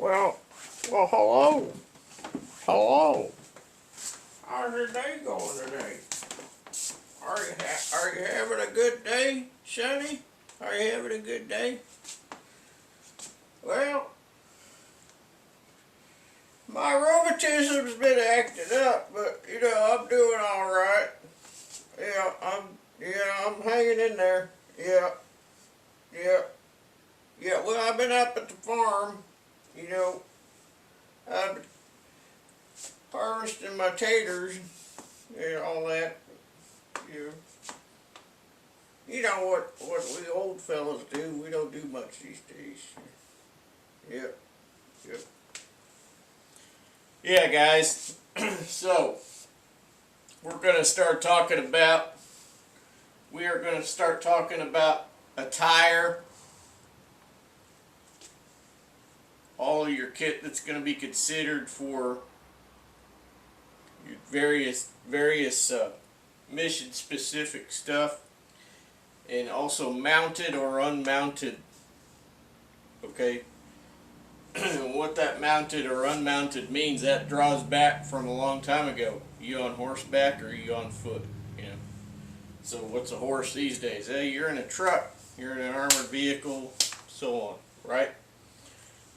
Well, hello. Hello. How's your day going today? Are you having a good day, Sonny? Are you having a good day? Well, my rheumatism's been acting up, but you know I'm doing all right. I'm hanging in there. Yeah. Well, I've been up at the farm. You know, I've been harvesting my taters and all that. You know what we old fellas do. We don't do much these days. Yep. Yeah, guys. So we are going to start talking about attire. All of your kit that's going to be considered for your various mission specific stuff, and also mounted or unmounted. Okay. What that mounted or unmounted means, that draws back from a long time ago. You on horseback or you on foot? You know. So what's a horse these days? Hey, you're in a truck, you're in an armored vehicle, so on, right?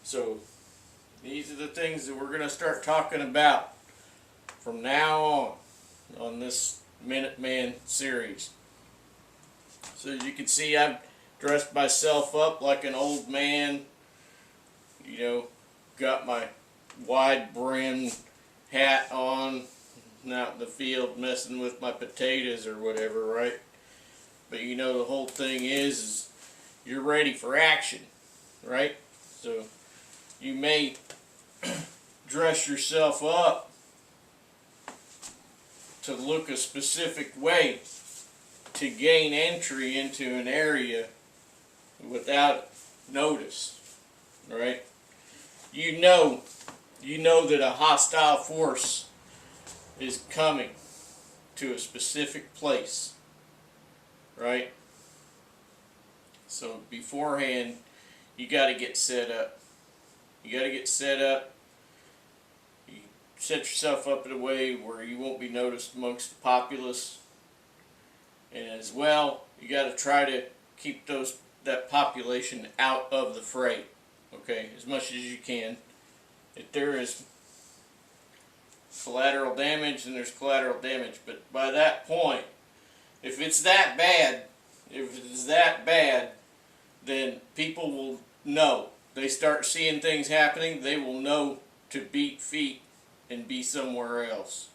So these are the things that we're going to start talking about from now on this MinuteMan series. So as you can see, I've dressed myself up like an old man. You know, got my wide brimmed hat on, out in the field messing with my potatoes or whatever, right? But you know, the whole thing is you're ready for action, right? So you may dress yourself up to look a specific way to gain entry into an area without notice, right? You know that a hostile force is coming to a specific place, right? So beforehand, you got to get set up. You set yourself up in a way where you won't be noticed amongst the populace, and as well, you got to try to keep that population out of the fray. Okay, as much as you can. If there is collateral damage, then there's collateral damage. But by that point, if it's that bad, then people will know. They start seeing things happening, they will know to beat feet and be somewhere else.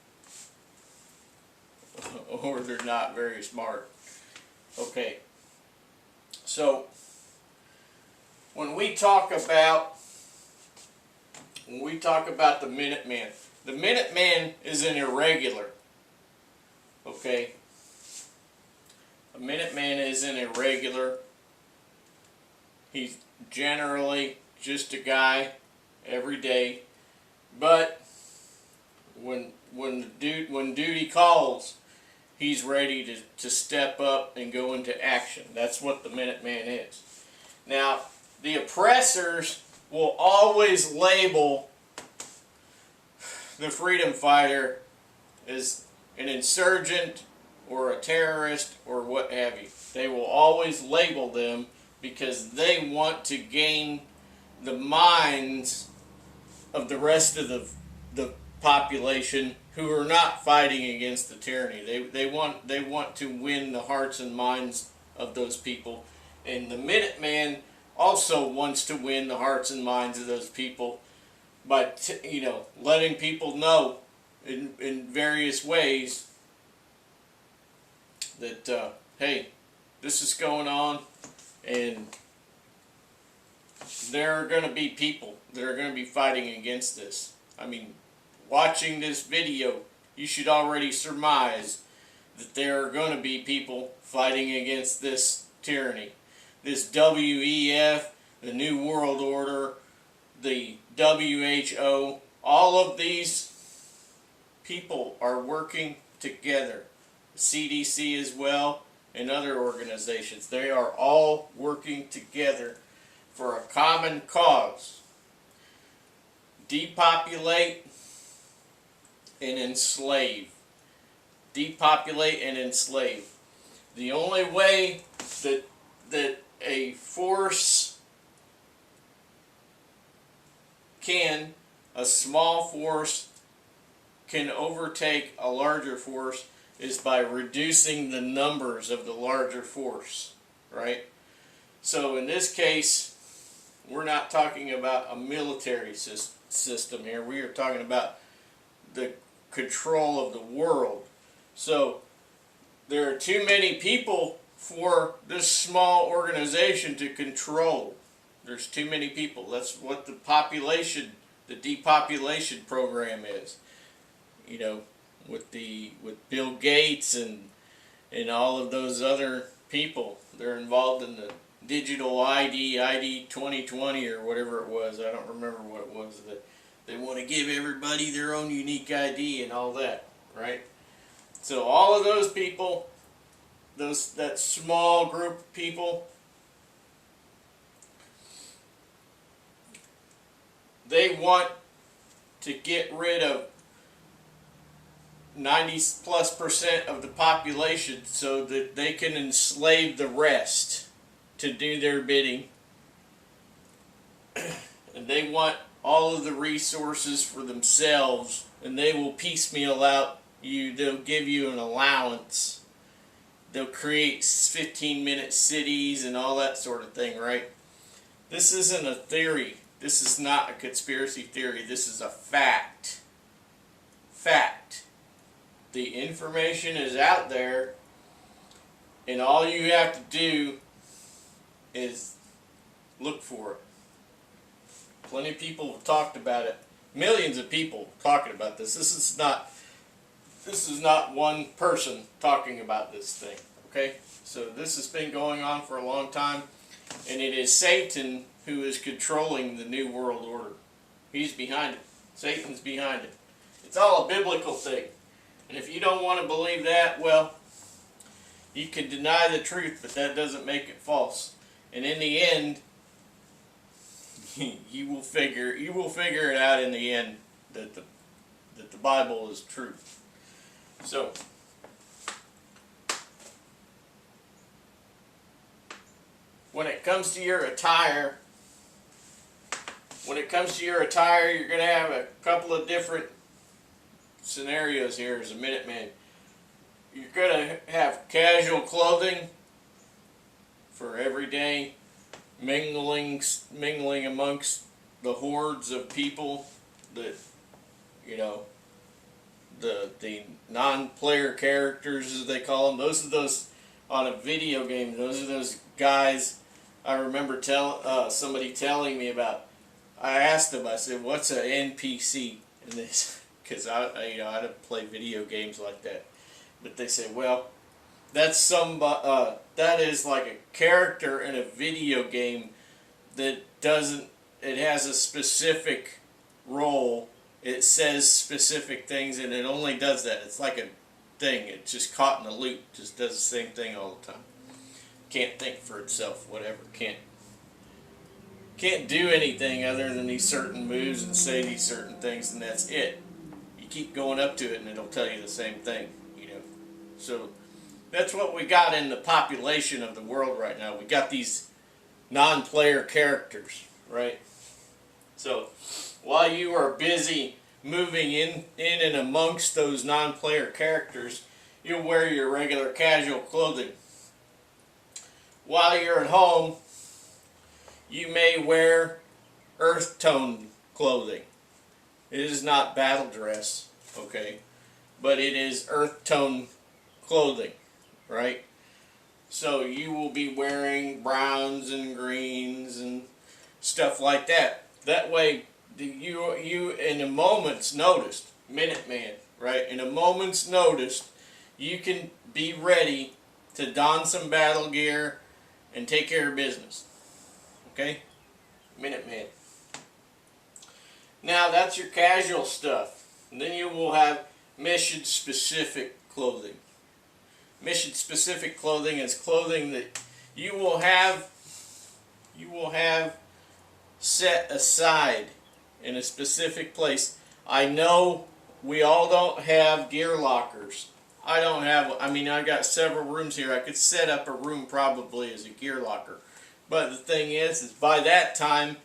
Or they're not very smart. Okay. So when we talk about the MinuteMan is an irregular. Okay? A MinuteMan is an irregular. He's generally just a guy every day, but when duty calls, he's ready to step up and go into action. That's what the MinuteMan is. Now, the oppressors will always label the freedom fighter as an insurgent or a terrorist or what have you. They will always label them because they want to gain the minds of the rest of the population who are not fighting against the tyranny. They want to win the hearts and minds of those people, and the MinuteMan also wants to win the hearts and minds of those people by letting people know in various ways that hey, this is going on, and there are going to be people that are going to be fighting against this. I mean, watching this video, you should already surmise that there are going to be people fighting against this tyranny. This WEF, the New World Order, the WHO, all of these people are working together. The CDC as well, and other organizations. They are all working together for a common cause. depopulate and enslave. Depopulate and enslave. The only way that a force a small force can overtake a larger force is by reducing the numbers of the larger force, right? So in this case, we're not talking about a military system here. We are talking about the control of the world. So there are too many people for this small organization to control. There's too many people. That's what the depopulation program is. You know, with Bill Gates and all of those other people. They're involved in the digital ID 2020 or whatever it was. I don't remember what it was. That they want to give everybody their own unique ID and all that, right? So all of those people, that small group of people, they want to get rid of 90+% of the population so that they can enslave the rest to do their bidding. And they want all of the resources for themselves, and they will piecemeal out you. They'll give you an allowance. They'll create 15-minute cities and all that sort of thing, right? This isn't a theory. This is not a conspiracy theory. This is a fact. Fact. The information is out there, and all you have to do is look for it. Plenty of people have talked about it. Millions of people talking about this. This is not one person talking about this thing. Okay? So this has been going on for a long time, and it is Satan who is controlling the New World Order. He's behind it. Satan's behind it. It's all a biblical thing. And if you don't want to believe that, well, you can deny the truth, but that doesn't make it false. And in the end, you will figure it out in the end that the Bible is true. So when it comes to your attire, you're going to have a couple of different scenarios here as a Minuteman. You're going to have casual clothing for everyday mingling amongst the hordes of people that, you know, the non-player characters, as they call them. Those are those on a video game. Those are those guys. I remember somebody telling me about. I asked them. I said, "What's an NPC?" And this, because I don't play video games like that. But they say, "Well, that's that is like a character in a video game that doesn't. It has a specific role. It says specific things, and it only does that. It's like a thing. It's just caught in a loop. Just does the same thing all the time. Can't think for itself. Whatever. Can't do anything other than these certain moves and say these certain things, and that's it. You keep going up to it, and it'll tell you the same thing. You know. So that's what we got in the population of the world right now. We got these non-player characters, right? So while you are busy moving in and amongst those non-player characters, you'll wear your regular casual clothing. While you're at home, you may wear earth tone clothing. It is not battle dress, okay? But it is earth tone clothing, right? So you will be wearing browns and greens and stuff like that. That way, you in a moment's notice, Minuteman, right? In a moment's notice, you can be ready to don some battle gear and take care of business. Okay? Minuteman. Now that's your casual stuff. And then you will have mission-specific clothing. Mission-specific clothing is clothing that you will have set aside in a specific place. I know we all don't have gear lockers. I don't have, I mean, I got several rooms here. I could set up a room probably as a gear locker. But the thing is by that time,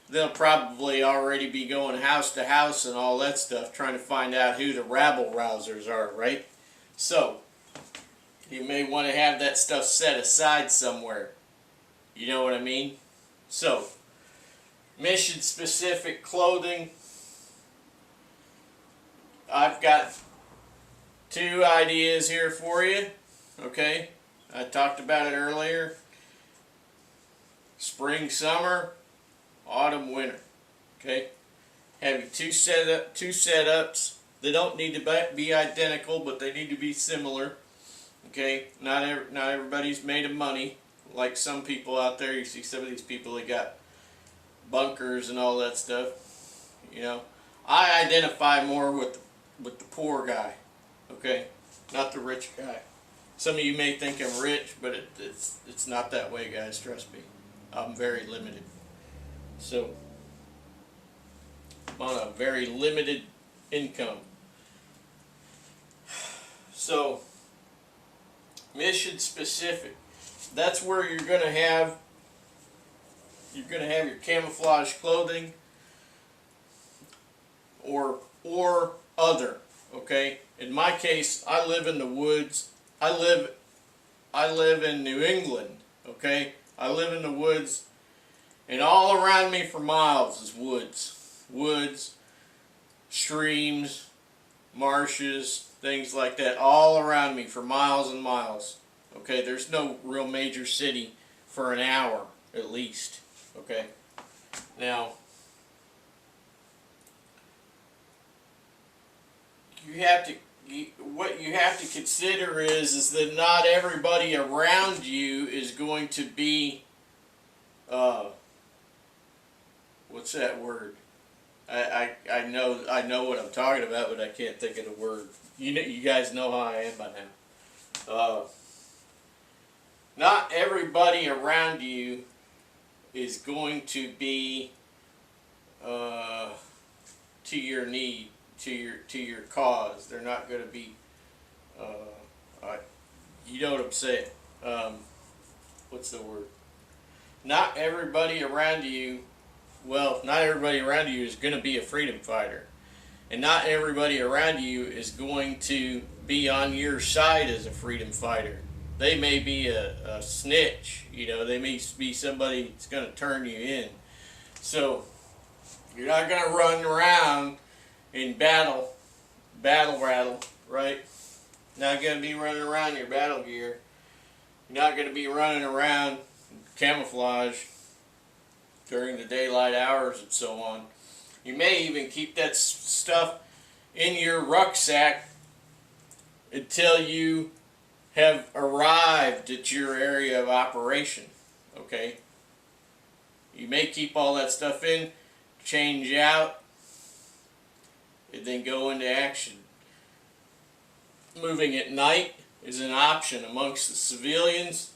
they'll probably already be going house to house and all that stuff, trying to find out who the rabble-rousers are, right? So, you may want to have that stuff set aside somewhere. You know what I mean? So, mission-specific clothing. I've got 2 ideas here for you. Okay? I talked about it earlier. Spring, summer, autumn, winter. Okay? Have you two setups. They don't need to be identical, but they need to be similar. Okay? Not everybody's made of money. Like some people out there, you see some of these people that got bunkers and all that stuff. You know, I identify more with the poor guy. Okay? Not the rich guy. Some of you may think I'm rich, but it's not that way, guys. Trust me. I'm very limited. So, I'm on a very limited income. So, mission specific. That's where you're going to have your camouflage clothing or other. Okay? In my case, I live in the woods. I live in New England. Okay? I live in the woods, and all around me for miles is woods. Woods, streams, marshes, things like that, all around me for miles and miles. Okay, there's no real major city for an hour, at least. Okay, now, what you have to consider is that not everybody around you is going to be, what's that word? I know what I'm talking about, but I can't think of the word. You guys know how I am by now. Not everybody around you is going to be to your need, to your cause. They're not going to be. You know what I'm saying? What's the word? Not everybody around you. Well, not everybody around you is going to be a freedom fighter, and not everybody around you is going to be on your side as a freedom fighter. They may be a snitch, you know. They may be somebody that's going to turn you in. So you're not going to run around in battle rattle, right? Not going to be running around in your battle gear. You're not going to be running around camouflage during the daylight hours and so on. You may even keep that stuff in your rucksack until you have arrived at your area of operation. Okay? You may keep all that stuff in, change out, and then go into action. Moving at night is an option amongst the civilians.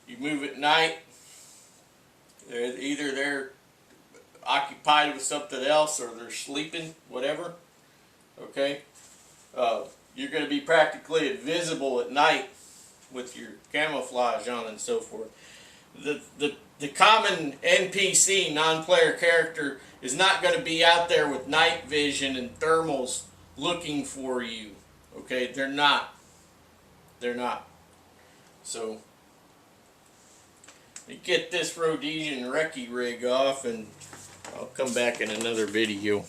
You move at night, either they're occupied with something else or they're sleeping, whatever. Okay? You're going to be practically invisible at night with your camouflage on and so forth. The common NPC, non-player character, is not going to be out there with night vision and thermals looking for you. Okay? They're not. They're not. So, you get this Rhodesian recce rig off and I'll come back in another video.